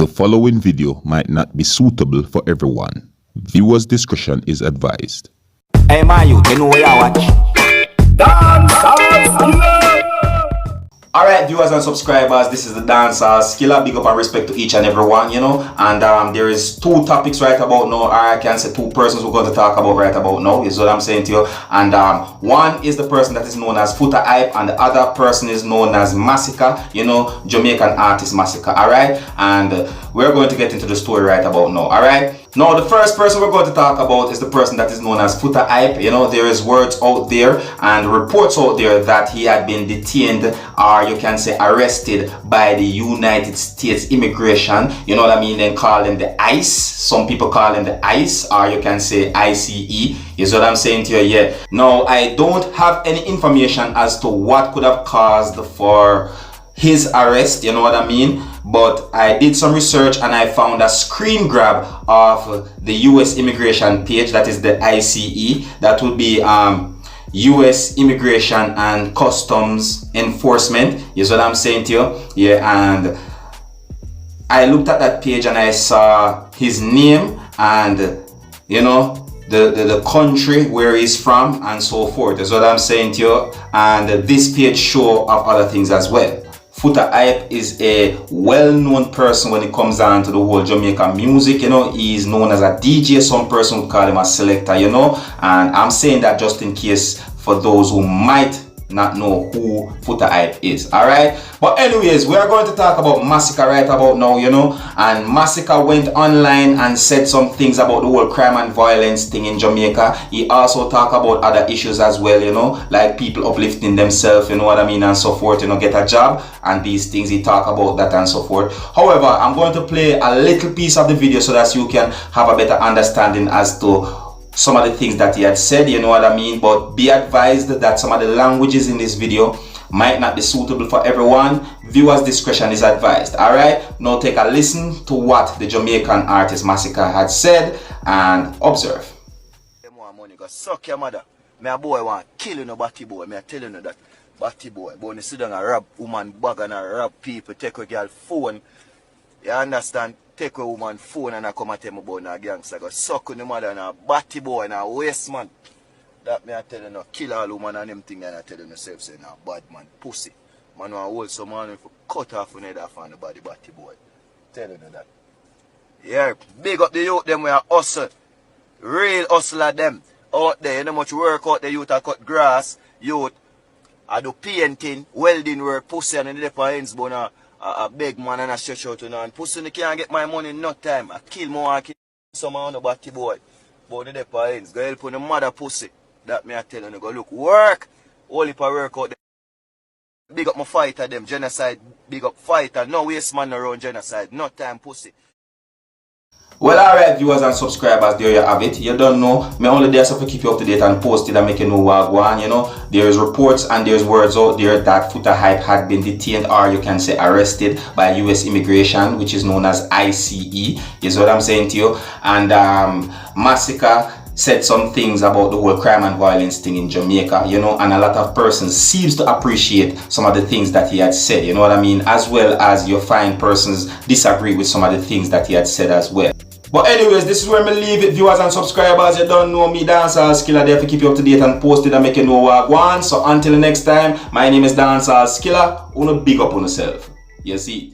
The following video might not be suitable for everyone. Viewers' discretion is advised. Hey man, you know where I watch? Dancehall. Alright, viewers and subscribers, this is the Dancehall Skilla. Big up and respect to each and every one, you know. And there is two topics right about now, or I can say two persons we're going to talk about right about now, is what I'm saying to you. And one is the person that is known as Foota Hype, and the other person is known as Masicka, you know, Jamaican artist Masicka, alright? And we're going to get into the story right about now, alright? Now, the first person we're going to talk about is the person that is known as Foota Hype. You know, there is words out there and reports out there that he had been detained, or you can say arrested, by the United States Immigration. You know what I mean? They call them the ICE. Some people call them the ICE, or you can say ICE. Is what I'm saying to you, yeah. Now, I don't have any information as to what could have caused for his arrest, you know what I mean, but I did some research and I found a screen grab of the US immigration page, that is the ICE, that would be US Immigration and Customs Enforcement, is what I'm saying to you, yeah. And I looked at that page and I saw his name and, you know, the country where he's from and so forth, is what I'm saying to you. And this page show of other things as well. Foota Hype is a well-known person when it comes down to the whole Jamaican music, you know. He's known as a DJ, some person would call him a selector, you know. And I'm saying that just in case for those who might not know who Foota Hype is, alright? But anyways, we are going to talk about Masicka right about now, you know. And Masicka went online and said some things about the whole crime and violence thing in Jamaica. He also talked about other issues as well, you know, like people uplifting themselves, you know what I mean, and so forth, you know, get a job and these things. He talked about that and so forth. However, I'm going to play a little piece of the video so that you can have a better understanding as to some of the things that he had said, you know what I mean. But be advised that some of the languages in this video might not be suitable for everyone. Viewers' discretion is advised, alright? Now take a listen to what the Jamaican artist Masicka had said and observe. Them want money, go suck your mother. Me a boy want kill you, no batty boy. Me a tell you no that batty boy. But when you sit down and rob woman bag and rob people, take a girl phone, you understand? Take a woman phone and I come and tell me about a gangster. Go suck on the mother and a batty boy and a waste man. That me I tell you no, kill all woman and them thing, and I tell you no self say no, bad man, pussy. Man want hold some man if cut off on head off on the body batty boy. Tell you no that. Yeah, big up the youth them we are hustle. Real hustler them. Out there, you know much work out the youth a cut grass, youth I do painting, welding work, pussy and the for ends but a big man and a stretch out, you know, and pussy can't get my money in no time. I kill more, I kill some on the batty boy. But the for ends, go help on the mother pussy. That me I tell you, go look, work. Only for work out there. Big up my fighter them, genocide, big up fighter, no waste man around genocide, no time pussy. Well, alright, viewers and subscribers, there you have it. You don't know, me only there so to keep you up to date and post it and make you know what go on, you know. There's reports and there's words out there that Foota Hype had been detained, or you can say arrested, by US Immigration, which is known as ICE, is what I'm saying to you. And Masicka said some things about the whole crime and violence thing in Jamaica, you know, and a lot of persons seems to appreciate some of the things that he had said, you know what I mean, as well as you find persons disagree with some of the things that he had said as well. But anyways, this is where me leave it, viewers and subscribers. You don't know me, Dancehall Skilla, there to keep you up to date and post it and make you know what I want. So until the next time, my name is Dancehall Skilla. Uno big up on yourself. You see.